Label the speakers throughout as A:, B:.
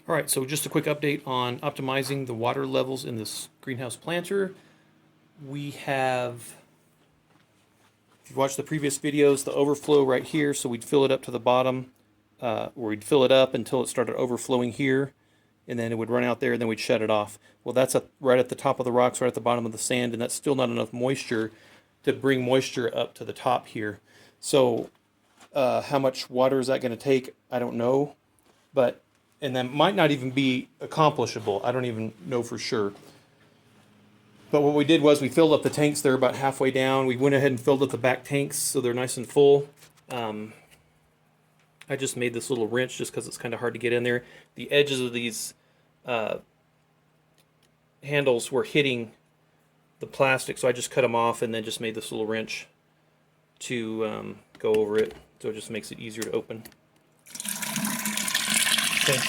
A: All right, so just a quick update on optimizing the water levels in this greenhouse planter. We have, if you watched the previous videos, the overflow right here, so we'd fill it up to the bottom, or we'd fill it up until it started overflowing here, and then it would run out there, and then we'd shut it off. Well, that's right at the top of the rocks, right at the bottom of the sand, and that's still not enough moisture to bring moisture up to the top here. So how much water is that going to take? I don't know, but and that might not even be accomplishable. I don't even know for sure. But what we did was we filled up the tanks. They're about halfway down. We went ahead and filled up the back tanks so they're nice and full. I just made this little wrench just because it's kind of hard to get in there. The edges of these handles were hitting the plastic, so I just cut them off and then just made this little wrench to go over it. So it just makes it easier to open. Okay.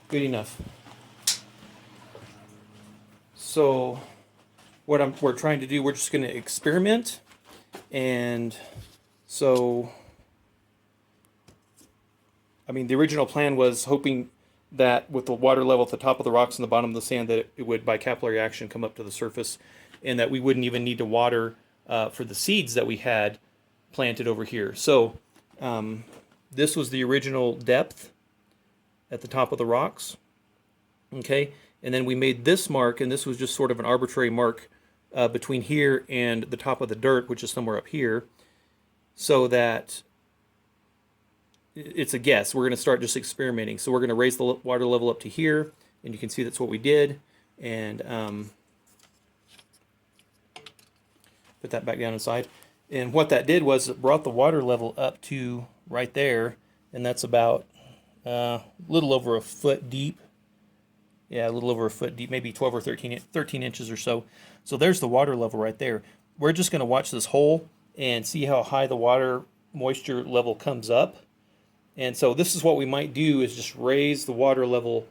A: Good enough. So what we're trying to do, we're just going to experiment. And so, I mean, the original plan was hoping that with the water level at the top of the rocks and the bottom of the sand, that it would, by capillary action, come up to the surface, and that we wouldn't even need to water for the seeds that we had planted over here. So this was the original depth at the top of the rocks. Okay, and then we made this mark, and this was just sort of an arbitrary mark between here and the top of the dirt, which is somewhere up here, so that it's a guess. We're going to start just experimenting. So we're going to raise the water level up to here, and you can see that's what we did, and put that back down inside. And what that did was it brought the water level up to right there, and that's about a little over a foot deep. Yeah, a little over a foot deep, maybe 12 or 13 inches or so. So there's the water level right there. We're just going to watch this hole and see how high the water moisture level comes up. And so this is what we might do, is just raise the water level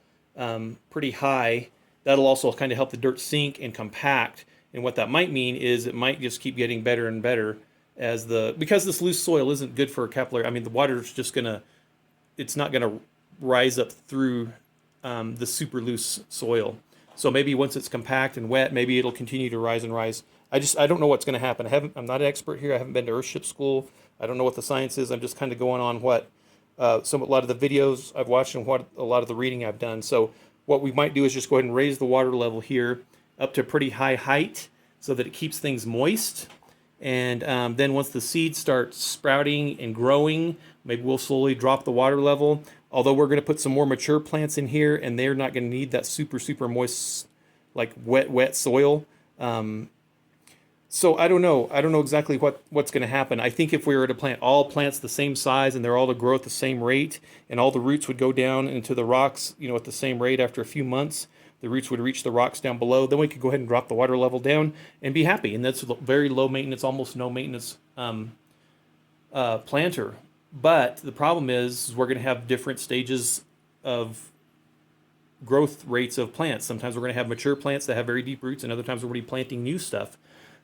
A: pretty high. That'll also kind of help the dirt sink and compact. And what that might mean is it might just keep getting better and better as because this loose soil isn't good for capillary. I mean, the water's just it's not gonna rise up through the super loose soil. So maybe once it's compact and wet, maybe it'll continue to rise and rise. I don't know what's going to happen. I'm not an expert here. I haven't been to Earthship school. I don't know what the science is. I'm just kind of going on what a lot of the videos I've watched and what a lot of the reading I've done. So what we might do is just go ahead and raise the water level here up to a pretty high height so that it keeps things moist. And then once the seeds start sprouting and growing, maybe we'll slowly drop the water level. Although we're going to put some more mature plants in here, and they're not going to need that super, super moist, like wet soil. So I don't know. I don't know exactly what's going to happen. I think if we were to plant all plants the same size and they're all to grow at the same rate, and all the roots would go down into the rocks, at the same rate after a few months, the roots would reach the rocks down below, then we could go ahead and drop the water level down and be happy. And that's a very low maintenance, almost no maintenance planter. But the problem is we're going to have different stages of growth rates of plants. Sometimes we're going to have mature plants that have very deep roots, and other times we're going to be planting new stuff,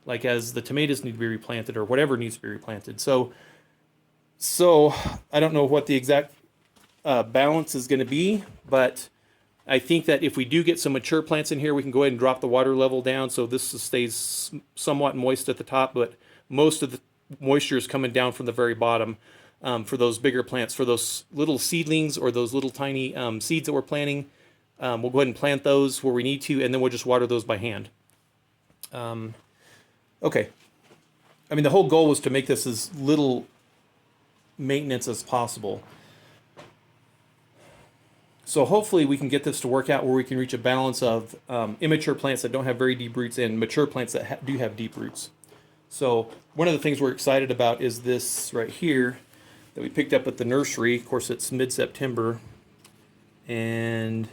A: like as the tomatoes need to be replanted or whatever needs to be replanted. So I don't know what the exact balance is going to be, but I think that if we do get some mature plants in here, we can go ahead and drop the water level down so this stays somewhat moist at the top, but most of the moisture is coming down from the very bottom. For those bigger plants, for those little seedlings or those little tiny seeds that we're planting, we'll go ahead and plant those where we need to, and then we'll just water those by hand. Okay. I mean, the whole goal was to make this as little maintenance as possible. So hopefully we can get this to work out where we can reach a balance of immature plants that don't have very deep roots and mature plants that do have deep roots. So one of the things we're excited about is this right here that we picked up at the nursery. Of course, it's mid-September, and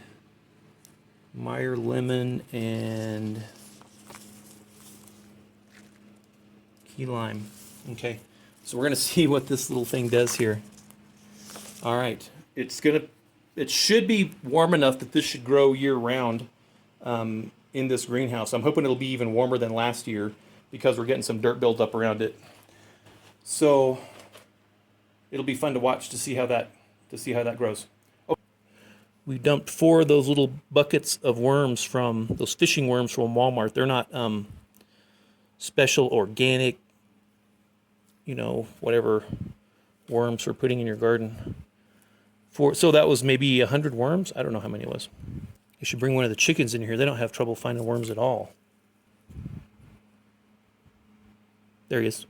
A: Meyer lemon and key lime. Okay, so we're gonna see what this little thing does here. All right, it should be warm enough that this should grow year-round in this greenhouse. I'm hoping it'll be even warmer than last year because we're getting some dirt buildup around it. So it'll be fun to watch to see how that to see how that grows. Oh, we dumped 4 of those little buckets of worms from those fishing worms from Walmart. They're not special organic, you know, whatever worms for putting in your garden. So that was maybe 100 worms. I don't know how many it was. You should bring one of the chickens in here. They don't have trouble finding worms at all. There he is.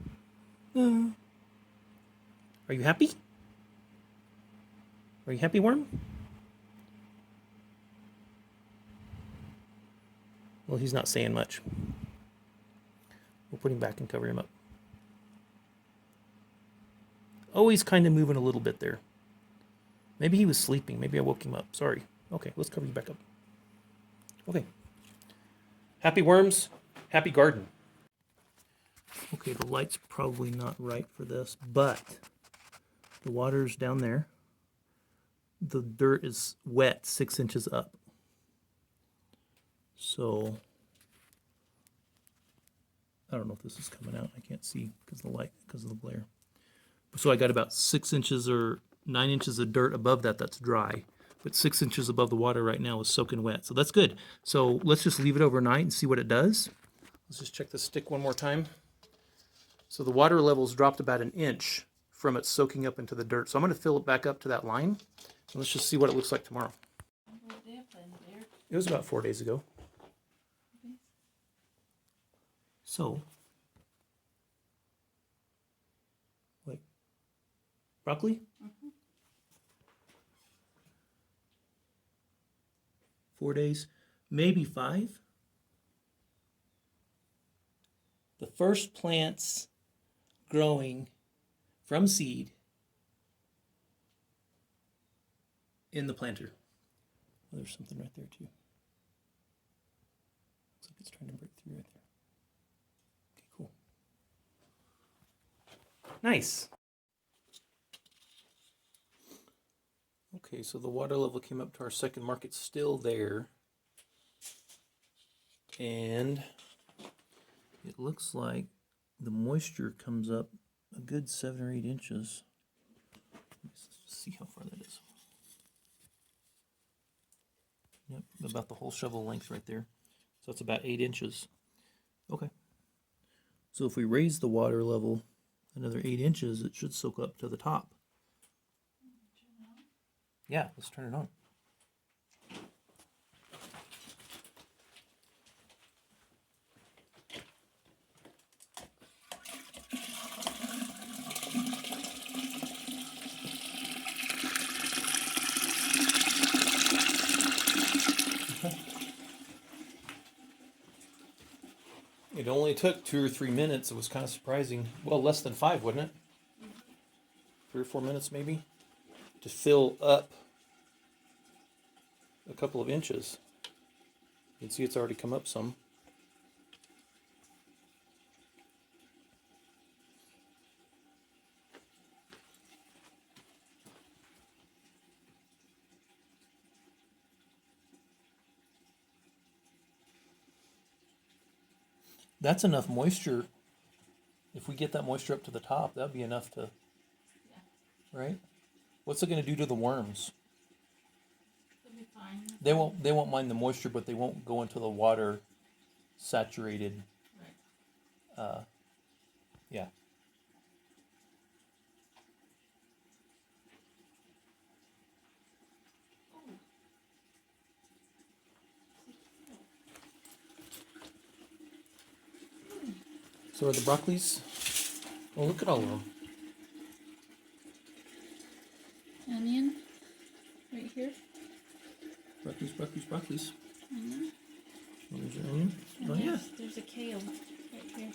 A: Are you happy? Are you happy, worm? Well, he's not saying much. We'll put him back and cover him up. Oh, he's kind of moving a little bit there. Maybe he was sleeping. Maybe I woke him up. Sorry. Okay, let's cover you back up. Okay. Happy worms, happy garden. Okay, the light's probably not right for this, but the water's down there. The dirt is wet 6 inches up. So, I don't know if this is coming out. I can't see because of the light, because of the glare. So I got about 6 inches or 9 inches of dirt above that that's dry. But 6 inches above the water right now is soaking wet. So that's good. So let's just leave it overnight and see what it does. Let's just check the stick one more time. So the water level's dropped about 1 inch from it soaking up into the dirt. So I'm going to fill it back up to that line. And let's just see what it looks like tomorrow. It was about 4 days ago. So, like, broccoli? 4 days, maybe 5. The first plants growing from seed in the planter. Oh, there's something right there too. Looks like it's trying to break through right there. Okay, cool. Nice. Okay, so the water level came up to our second mark. It's still there. And it looks like the moisture comes up a good 7 or 8 inches. Let's see how far that is. Yep, about the whole shovel length right there. So it's about 8 inches. Okay. So if we raise the water level another 8 inches, it should soak up to the top. Yeah, let's turn it on. It only took 2 or 3 minutes. It was kind of surprising. Well, less than 5, wasn't it? 3 or 4 minutes maybe to fill up a couple of inches. You can see it's already come up some. That's enough moisture. If we get that moisture up to the top, that'd be enough to, right? What's it going to do to the worms?
B: It'll be fine.
A: They won't mind the moisture, but they won't go into the water saturated.
B: Right.
A: Yeah. So are the broccolis? Oh, look at all of them.
B: Onion, right here.
A: Broccolis.
B: Mm-hmm.
A: Oh, there's your onion.
B: And
A: Oh, yeah.
B: there's a kale right here.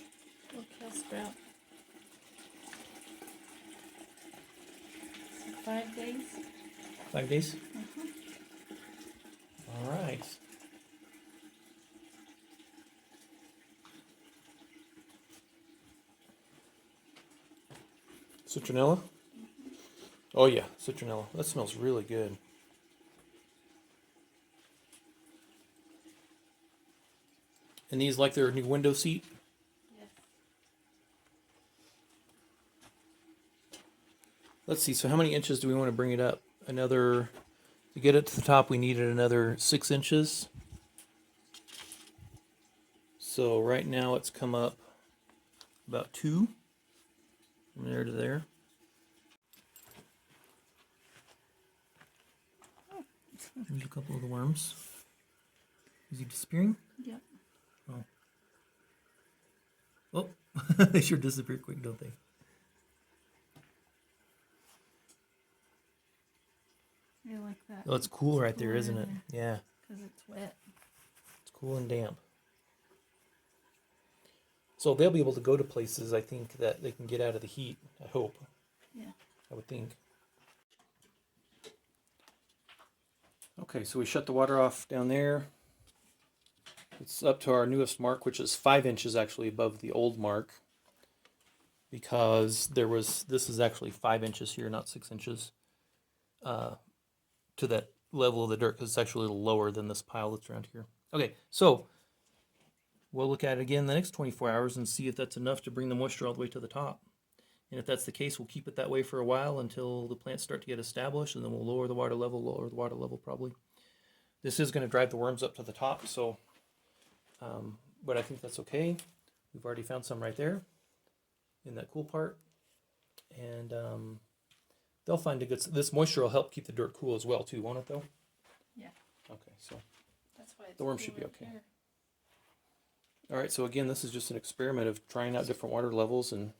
B: Little kale sprout. So 5 days.
A: 5 days?
B: Uh-huh.
A: All right. Citronella? Oh yeah, citronella. That smells really good. And these like their new window seat?
B: Yes.
A: Let's see, so how many inches do we want to bring it up? another, to get it to the top, we needed another 6 inches. So right now it's come up about 2 from there to there. There's a couple of the worms. Is he disappearing?
B: Yep.
A: Oh, they sure disappear quick, don't they?
B: I like that.
A: Oh, it's cool right there,
B: Cool
A: isn't
B: in
A: it?
B: there.
A: Yeah,
B: Because it's wet.
A: it's cool and damp. So they'll be able to go to places, I think, that they can get out of the heat, I hope.
B: Yeah.
A: I would think. Okay, so we shut the water off down there. It's up to our newest mark, which is 5 inches actually above the old mark. Because this is actually 5 inches here, not 6 inches. To that level of the dirt, because it's actually a little lower than this pile that's around here. Okay, so we'll look at it again the next 24 hours and see if that's enough to bring the moisture all the way to the top. And if that's the case, we'll keep it that way for a while until the plants start to get established, and then we'll lower the water level probably. This is going to drive the worms up to the top, so, but I think that's okay. We've already found some right there in that cool part. And they'll find a good, this moisture will help keep the dirt cool as well too, won't it though?
B: Yeah.
A: Okay, so,
B: That's why it's
A: The worm
B: cool
A: should be
B: in
A: okay.
B: here.
A: all right, so again, this is just an experiment of trying out different water levels and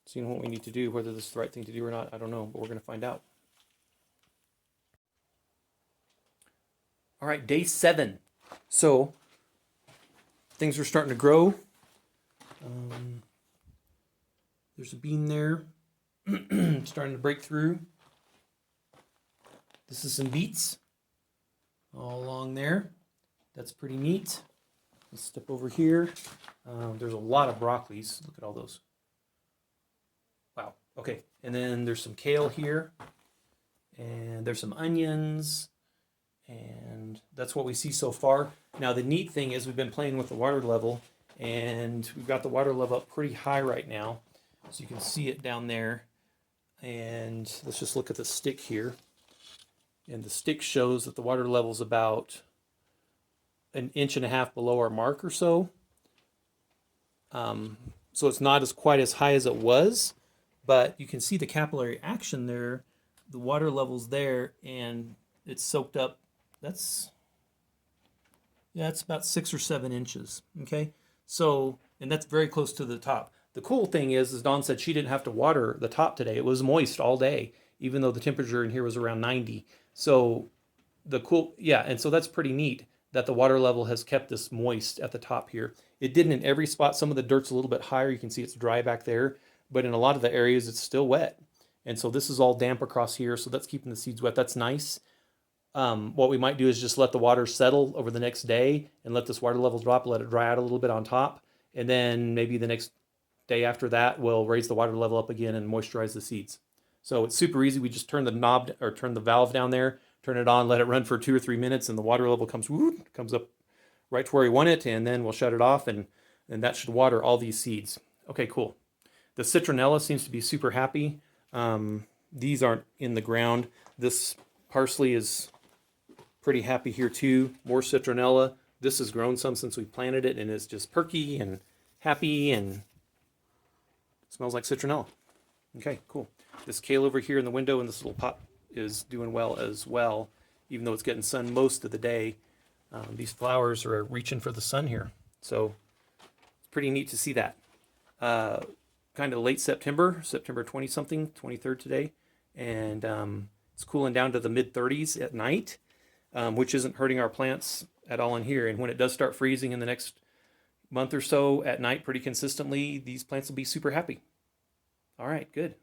A: seeing what we need to do. Whether this is the right thing to do or not, I don't know, but we're going to find out. All right, day 7. So things are starting to grow. There's a bean there starting to break through. This is some beets all along there. That's pretty neat. Let's step over here. There's a lot of broccolis. Look at all those. Wow. Okay. And then there's some kale here. And there's some onions. And that's what we see so far. Now the neat thing is we've been playing with the water level, and we've got the water level up pretty high right now. So you can see it down there. And let's just look at the stick here. And the stick shows that the water level is about 1.5 inches below our mark or so. So it's not quite as high as it was, but you can see the capillary action there. The water level's there, and it's soaked up. That's about 6 or 7 inches. Okay, so, and that's very close to the top. The cool thing is, as Dawn said, she didn't have to water the top today. It was moist all day, even though the temperature in here was around 90. So and so that's pretty neat that the water level has kept this moist at the top here. It didn't in every spot. Some of the dirt's a little bit higher. You can see it's dry back there, but in a lot of the areas it's still wet. And so this is all damp across here, so that's keeping the seeds wet. That's nice. What we might do is just let the water settle over the next day and let this water level drop, let it dry out a little bit on top. And then maybe the next day after that, we'll raise the water level up again and moisturize the seeds. So it's super easy. We just turn the knob or turn the valve down there, turn it on, let it run for 2 or 3 minutes, and the water level comes up right to where we want it, and then we'll shut it off, and that should water all these seeds. Okay, cool. The citronella seems to be super happy. These aren't in the ground. This parsley is pretty happy here too. More citronella. This has grown some since we planted it, and it's just perky and happy and smells like citronella. Okay, cool. This kale over here in the window in this little pot is doing well as well, even though it's getting sun most of the day. These flowers are reaching for the sun here. So it's pretty neat to see that. Kind of late September 20 something, 23rd today. And it's cooling down to the mid 30s at night, which isn't hurting our plants at all in here. And when it does start freezing in the next month or so at night pretty consistently, these plants will be super happy. All right, good.